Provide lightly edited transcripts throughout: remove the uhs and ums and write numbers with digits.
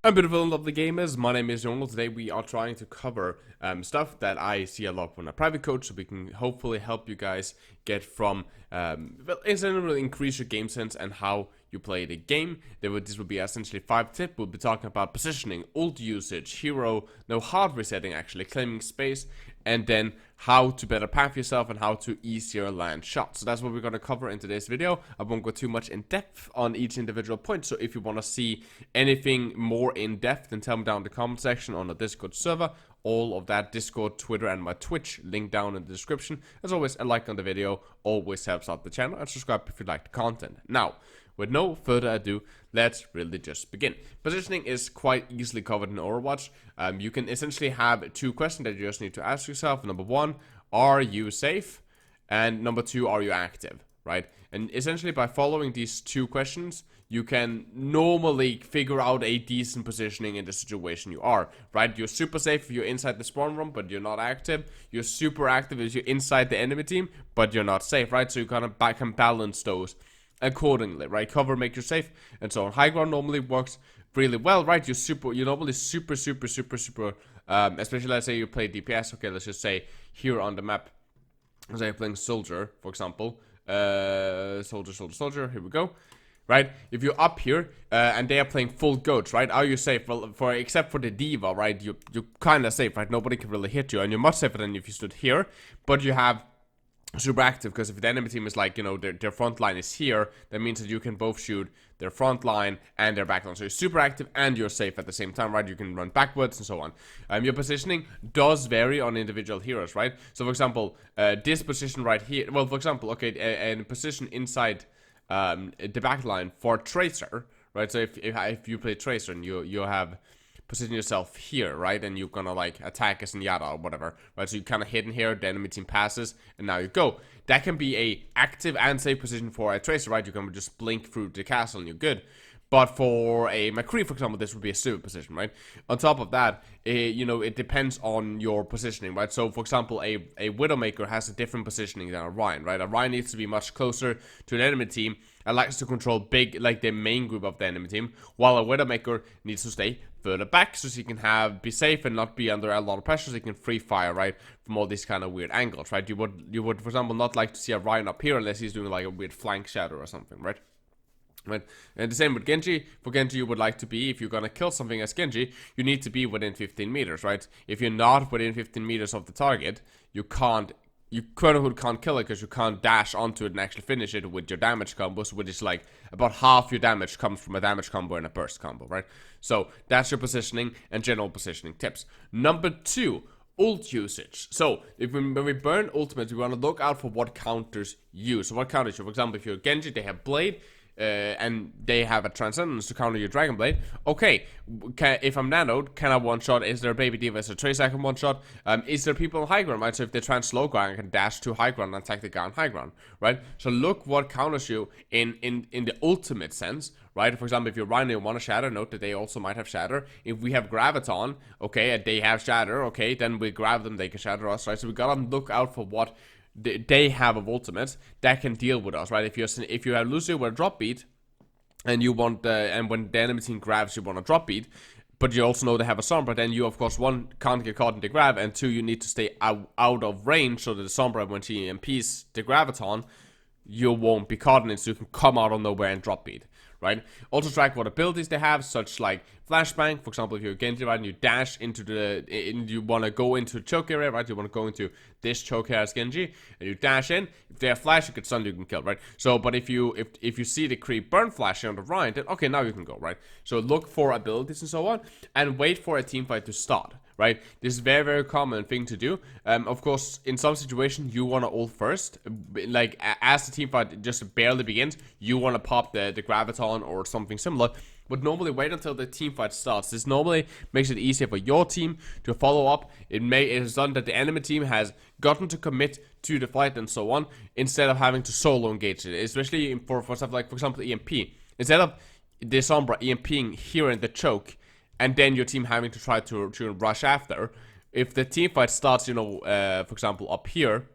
I'm beautiful and lovely gamers. My name is Jonal. Today we are trying to cover stuff that I see a lot from a private coach, so we can hopefully help you guys get from, well, in general, increase your game sense and how you play the game. This will be essentially 5 tips. We'll be talking about positioning, ult usage, hero, no hard resetting actually, claiming space, and then how to better path yourself and how to easier land shots. So that's what we're going to cover in today's video. I won't go too much in depth on each individual point, so if you want to see anything more in depth, then tell me down in the comment section on the Discord server. All of that, Discord, Twitter, and my Twitch, link down in the description. As always, a like on the video always helps out the channel, and subscribe if you like the content. Now, with no further ado, let's really just begin. Positioning is quite easily covered in Overwatch. You can essentially have 2 questions that you just need to ask yourself. Number 1, are you safe? And number 2, are you active? Right? And essentially by following these 2 questions, you can normally figure out a decent positioning in the situation you are, right? You're super safe if you're inside the spawn room, but you're not active. You're super active if you're inside the enemy team, but you're not safe, right? So you kind of can balance those accordingly, right? Cover, make you safe, and so on. High ground normally works really well, right? You're normally super, especially let's say you play DPS. Okay, let's just say here on the map, let's say you're playing soldier, for example. Soldier, here we go. Right, if you're up here and they are playing full goats, right? Are you safe? Well, except for the diva, right? You're kind of safe, right? Nobody can really hit you, and you're much safer than if you stood here. But you have super active, because if the enemy team is like, you know, their front line is here, that means that you can both shoot their front line and their back line. So you're super active and you're safe at the same time, right? You can run backwards and so on. Your positioning does vary on individual heroes, right? So for example, this position right here, well, for example, okay, a position inside the back line for Tracer, right? So if you play Tracer and you have position yourself here, right, and you're gonna like attack as Zenyatta or whatever, right? So you kind of hidden here, the enemy team passes, and now you go. That can be a active and safe position for a Tracer, right? You can just blink through the castle and you're good. But for a McCree, for example, this would be a stupid position, right? On top of that, you know, it depends on your positioning, right? So, for example, a Widowmaker has a different positioning than a Ryan, right? A Ryan needs to be much closer to an enemy team and likes to control big, like the main group of the enemy team, while a Widowmaker needs to stay further back so she can be safe and not be under a lot of pressure, so he can free fire, right, from all these kind of weird angles, right? You would, for example, not like to see a Ryan up here unless he's doing like a weird flank shadow or something, right? Right, and the same with Genji. For Genji, you would like to be, if you're gonna kill something as Genji, you need to be within 15 meters, right? If you're not within 15 meters of the target, you quote-unquote can't kill it, because you can't dash onto it and actually finish it with your damage combos, which is like about half your damage comes from a damage combo and a burst combo, right? So that's your positioning and general positioning tips. Number 2, ult usage. So when we burn ultimates, we want to look out for what counters use. So what counters you? For example, if you're Genji, they have Blade, and they have a Transcendence to counter your Dragon Blade. Okay, if I'm nanoed, can I one-shot? Is there a Baby Diva? Is there a Trace I can one-shot? Is there people on high ground, right? So if they try and slow ground, I can dash to high ground and attack the guy on high ground, right? So look what counters you in the ultimate sense, right? For example, if you're Ryan and you want to Shatter, note that they also might have Shatter. If we have Graviton, okay, and they have Shatter, okay, then we grab them, they can Shatter us, right? So we gotta look out for what they have of ultimates that can deal with us, right? If you have Lucio with a drop beat, and you want and when the enemy team grabs, you want a drop beat, but you also know they have a Sombra, then you of course 1 can't get caught in the grab, and 2 you need to stay out of range so that the Sombra, when she EMPs the Graviton, you won't be caught in it, so you can come out of nowhere and drop beat, right? Also track what abilities they have, such like Flashbang. For example, if you're Genji, right, and you dash into you want to go into the choke area, right? You want to go into this choke area as Genji, and you dash in. If they have flash, you can stun, you can kill, right? So, but if you see the creep burn flash on the Ryan, then okay, now you can go, right? So look for abilities and so on, and wait for a team fight to start, right? This is a very, very common thing to do. Of course, in some situations, you want to ult first. Like, as the team fight just barely begins, you want to pop the Graviton or something similar. But normally wait until the team fight starts. This normally makes it easier for your team to follow up. It has done that the enemy team has gotten to commit to the fight and so on, instead of having to solo engage it. Especially for stuff like, for example, EMP. Instead of the Sombra EMPing here in the choke, and then your team having to try to rush after. If the team fight starts, you know, for example, up here,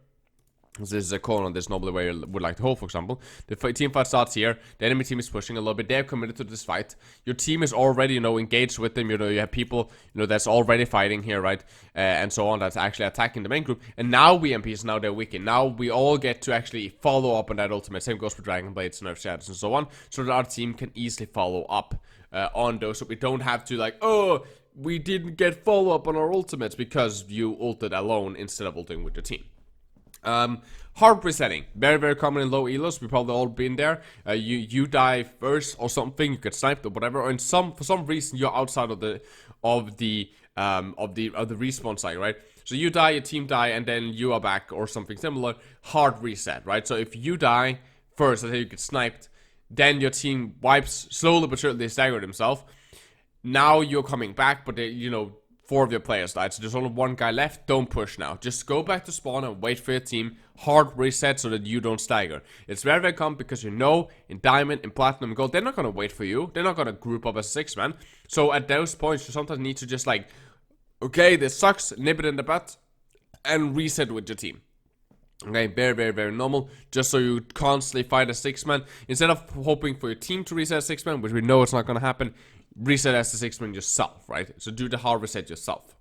This is a corner, this normally where you would like to hold, for example. The team fight starts here. The enemy team is pushing a little bit. They're committed to this fight. Your team is already, engaged with them. You have people, that's already fighting here, right? And so on, that's actually attacking the main group. And now we MPs, now they're weakened. Now we all get to actually follow up on that ultimate. Same goes for Dragon Blades, Nerf Shadows, and so on. So that our team can easily follow up on those. So we don't have to, oh, we didn't get follow-up on our ultimates because you ulted alone instead of ulting with your team. Hard resetting, very, very common in low elos. We've probably all been there. You die first or something, you get sniped or whatever, or for some reason you're outside of the respawn site, right? So you die, your team die, and then you are back or something similar. Hard reset, right? So if you die first, let's say you get sniped, then your team wipes slowly but surely, they stagger themselves. Now you're coming back, but they, 4 of your players died, so there's only 1 guy left. Don't push now. Just go back to spawn and wait for your team. Hard reset so that you don't stagger. It's very, very common because in Diamond, in Platinum, and Gold, they're not going to wait for you. They're not going to group up as a 6-man. So at those points, you sometimes need to just okay, this sucks, nip it in the butt, and reset with your team. Okay, very, very, very normal. Just so you constantly fight a 6-man. Instead of hoping for your team to reset a 6-man, which we know it's not going to happen, reset as the 6-man yourself, right? So do the hard reset yourself.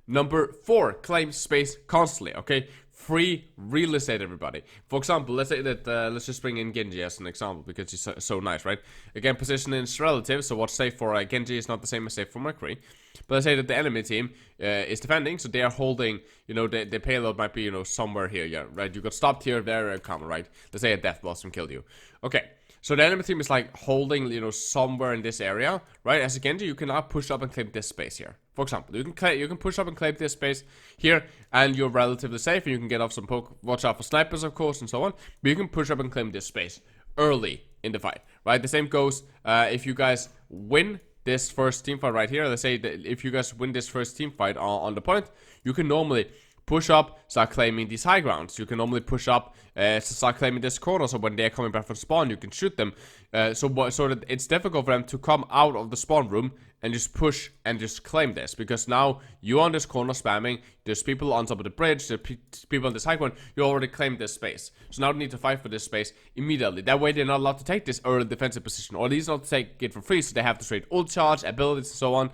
Number 4, claim space constantly, okay? Free real estate, everybody. For example, let's say that, let's just bring in Genji as an example because he's so nice, right? Again, positioning is relative, so what's safe for Genji is not the same as safe for McCree. But let's say that the enemy team is defending, so they are holding, the payload might be, somewhere here, yeah, right? You got stopped here, very, very common, right? Let's say a death blossom killed you. Okay. So the enemy team is holding, somewhere in this area, right? As a Genji, you can now push up and claim this space here. For example, you can push up and claim this space here, and you're relatively safe, and you can get off some poke. Watch out for snipers, of course, and so on. But you can push up and claim this space early in the fight, right? The same goes if you guys win this first team fight right here. Let's say that if you guys win this first team fight on the point, you can normally push up, start claiming these high grounds. You can normally push up to start claiming this corner, so when they're coming back from spawn, you can shoot them. So that it's difficult for them to come out of the spawn room and just push and just claim this, because now you're on this corner spamming, there's people on top of the bridge, there's people on this high ground, you already claimed this space. So now they need to fight for this space immediately. That way they're not allowed to take this early defensive position, or at least not to take it for free, so they have to trade ult charge, abilities, and so on.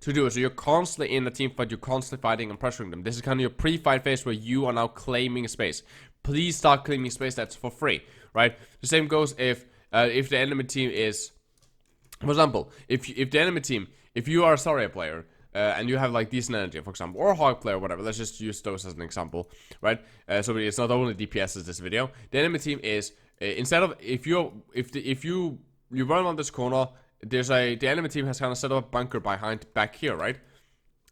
To do it. So you're constantly in a team fight, you're constantly fighting and pressuring them. This is kind of your pre-fight phase where you are now claiming space. Please start claiming space that's for free, right? The same goes if the enemy team is, for example, if the enemy team, if you are a Zarya player, and you have decent energy, for example, or a Hog player, whatever, let's just use those as an example, right? So it's not only DPS as this video. The enemy team is, instead of, if you run on this corner, the enemy team has kind of set up a bunker back here, right?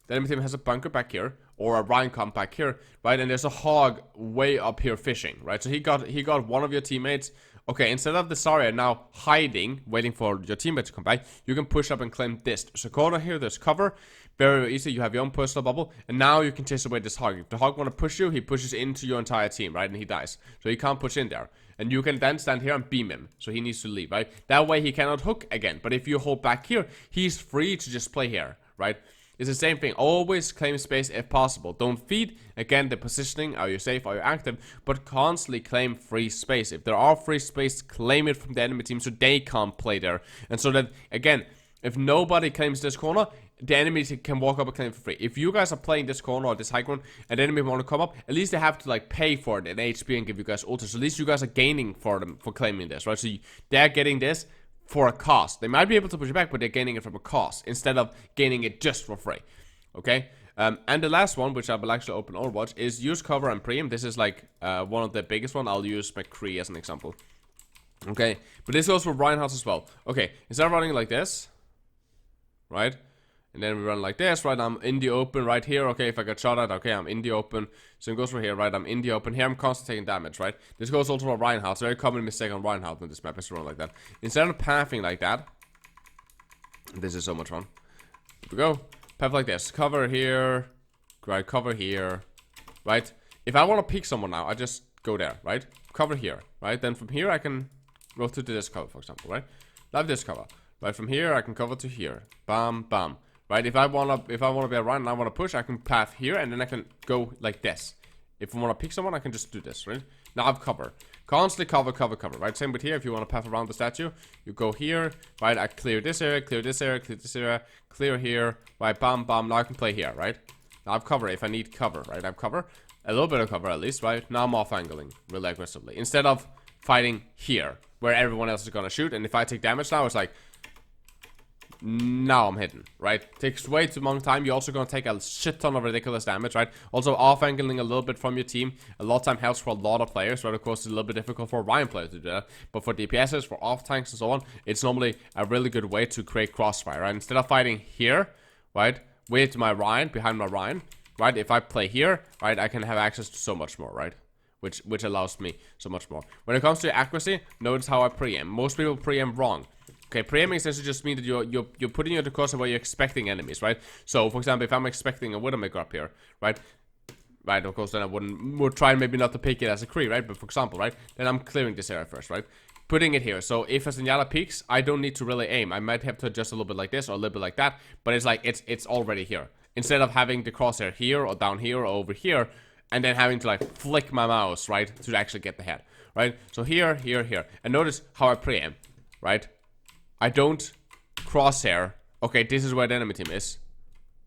The enemy team has a bunker back here, or a Rhine comp back here, right? And there's a Hog way up here fishing, right? So he got one of your teammates. Okay, instead of the Zarya now hiding, waiting for your teammate to come back, you can push up and claim this. So corner here, there's cover. Very, very easy. You have your own personal bubble, and now you can chase away this Hog. If the Hog want to push you, he pushes into your entire team, right? And he dies. So he can't push in there. And you can then stand here and beam him. So he needs to leave, right? That way he cannot hook again. But if you hold back here, he's free to just play here, right? It's the same thing. Always claim space if possible. Don't feed, again, the positioning. Are you safe? Are you active? But constantly claim free space. If there are free space, claim it from the enemy team so they can't play there. And so that, again, if nobody claims this corner, the enemy can walk up and claim for free. If you guys are playing this corner or this high ground and the enemy want to come up, at least they have to pay for it in HP and give you guys ulti. So at least you guys are gaining for them for claiming this, right? So they're getting this for a cost. They might be able to push it back, but they're gaining it from a cost instead of gaining it just for free. Okay? And the last one, which I will actually open Overwatch, is use cover and preem. This is one of the biggest one. I'll use McCree as an example. Okay? But this goes for Reinhardt as well. Okay, instead of running like this, right? And then we run like this, right? I'm in the open right here. Okay, if I get shot at, okay, I'm in the open. Same goes for here, right? I'm in the open. Here I'm constantly taking damage, right? This goes also for Reinhardt. It's a very common mistake on Reinhardt in this map is to run like that. Instead of pathing like that, this is so much fun. Here we go. Path like this. Cover here, right? Cover here, right? If I want to peek someone now, I just go there, right? Cover here, right? Then from here I can go to this cover, for example, right? Like this cover. Right, from here I can cover to here. Bam, bam. Right, if I wanna be a run and I wanna push, I can path here and then I can go like this If I want to pick someone, I can just do this, right? Now I have cover. Constantly cover, right? Same with here. If you want to path around the statue, you go here, right? I clear this area, clear this area, clear this area, clear here, right? Bam, bam. Now I can play here, right? Now I have cover if I need cover, right? I have cover. A little bit of cover at least, right? Now I'm off-angling really aggressively. Instead of fighting here, where everyone else is gonna shoot, and if I take damage now, it's like, now I'm hidden, right? Takes way too long time. You're also gonna take a shit ton of ridiculous damage, right? Also off-angling a little bit from your team a lot of time helps for a lot of players, right? Of course, it's a little bit difficult for a Ryan player to do that, but for DPSs, for off-tanks and so on, it's normally a really good way to create crossfire, right? Instead of fighting here, right, with my Ryan, behind my Ryan, right? If I play here, right, I can have access to so much more, right? Which allows me so much more. When it comes to accuracy, notice how I preempt. Most people preempt wrong. Okay, preempting essentially just means that you're putting your cursor where you're expecting enemies, right? So, for example, if I'm expecting a Widowmaker up here, right? Right, of course, then I would try maybe not to pick it as a Kree, right? But for example, right? Then I'm clearing this area first, right? Putting it here. So if a Zenyatta peeks, I don't need to really aim. I might have to adjust a little bit like this or a little bit like that, but it's like it's already here. Instead of having the crosshair here or down here or over here, and then having to like flick my mouse, right, to actually get the head, right? So here, here, here. And notice how I preempt, right? I don't crosshair. Okay, this is where the enemy team is,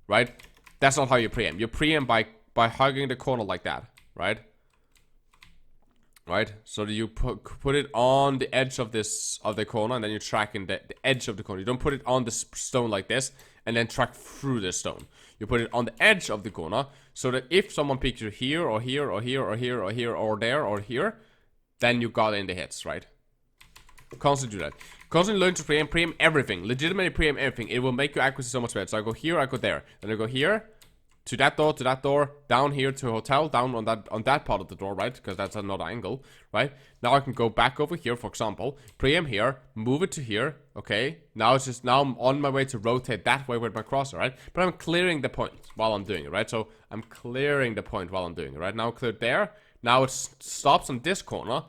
right? That's not how you preempt. You preempt by hugging the corner like that, right? Right? So you put it on the edge of the corner, and then you track in the edge of the corner. You don't put it on the stone like this, and then track through the stone. You put it on the edge of the corner, so that if someone picks you here, or here, or here, or here, or here, or there, or here, then you got in the hits, right? Constantly do that. Constantly learn to preempt everything. Legitimately preempt everything. It will make your accuracy so much better. So I go here, I go there. Then I go here, to that door, down here to a hotel, down on that part of the door, right? Because that's another angle, right? Now I can go back over here, for example, preempt here, move it to here, okay? Now I'm on my way to rotate that way with my crosser, right? But I'm clearing the point while I'm doing it, right? So I'm clearing the point while I'm doing it, right? Now cleared there. Now it stops on this corner,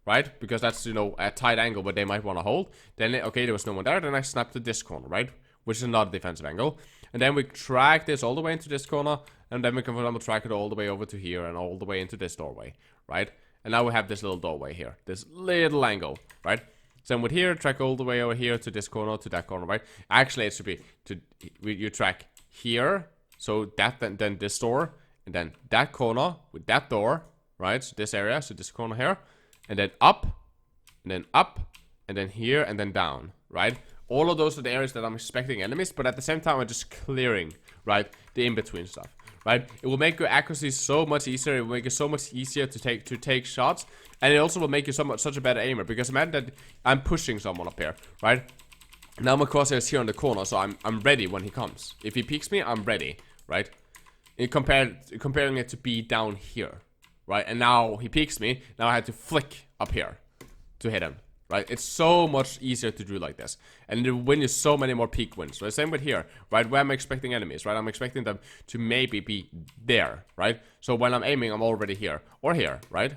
right? Because that's, you know, a tight angle where they might want to hold. Then, okay, there was no one there. Then I snap to this corner, right? Which is another defensive angle. And then we track this all the way into this corner. And then we can, for example, track it all the way over to here and all the way into this doorway, right? And now we have this little doorway here. This little angle, right? Same with here, track all the way over here to this corner, to that corner, right? Actually, it should be, you track here. So that, then this door. And then that corner with that door, right? So this area, so this corner here. And then up, and then here, and then down, right? All of those are the areas that I'm expecting enemies, but at the same time, I'm just clearing, right, the in-between stuff, right? It will make your accuracy so much easier. It will make it so much easier to take shots, and it also will make you such a better aimer. Because imagine that I'm pushing someone up here, right? Now my crosshair is here on the corner, so I'm ready when he comes. If he peeks me, I'm ready, right? Comparing it to be down here. Right, and now he peeks me. Now I have to flick up here to hit him. Right, it's so much easier to do like this, and the win is so many more peak wins. Right, same with here. Right, where I'm expecting enemies. Right, I'm expecting them to maybe be there. Right, so when I'm aiming, I'm already here or here. Right,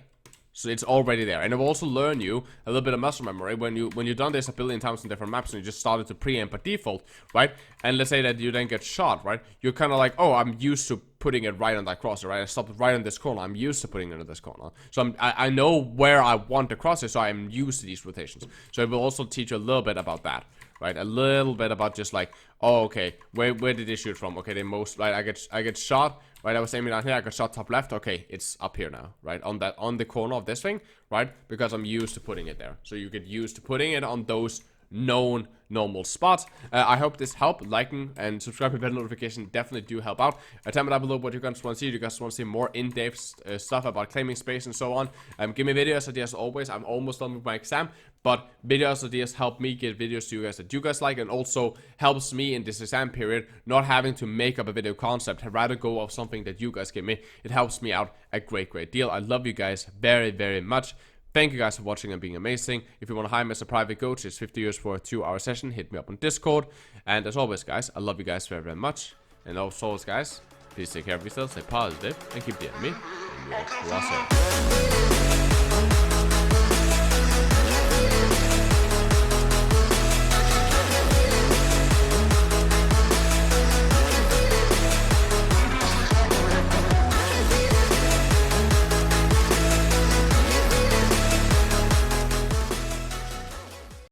so it's already there, and it will also learn you a little bit of muscle memory when you've done this a billion times in different maps and you just started to preempt by default, right? And let's say that you then get shot, right? You're kind of like, oh, I'm used to putting it right on that crosser, right? I stopped right on this corner. I'm used to putting it on this corner, so I know where I want the crosser, so I'm used to these rotations. So it will also teach you a little bit about that, right? A little bit about just like, oh, okay, where did they shoot from? Okay, they most, right? I get shot. Right, I was aiming down here, I got shot top left, okay, it's up here now, right, on the corner of this thing, right, because I'm used to putting it there, so you get used to putting it on those known normal spots. I hope this helped. Liking and subscribe to bell notification definitely do help out. Tell me down below what you guys want to see. Do you guys want to see more in-depth stuff about claiming space and so on? Give me videos ideas always. I'm almost done with my exam, but videos ideas help me get videos to you guys that you guys like, and also helps me in this exam period not having to make up a video concept. I'd rather go off something that you guys give me. It helps me out a great deal. I love you guys very much. Thank you guys for watching and being amazing. If you want to hire me as a private coach, it's 50 euros for a 2-hour session. Hit me up on Discord. And as always, guys, I love you guys very much. And as always, guys, please take care of yourselves, stay positive, and keep the enemy in your crosshairs.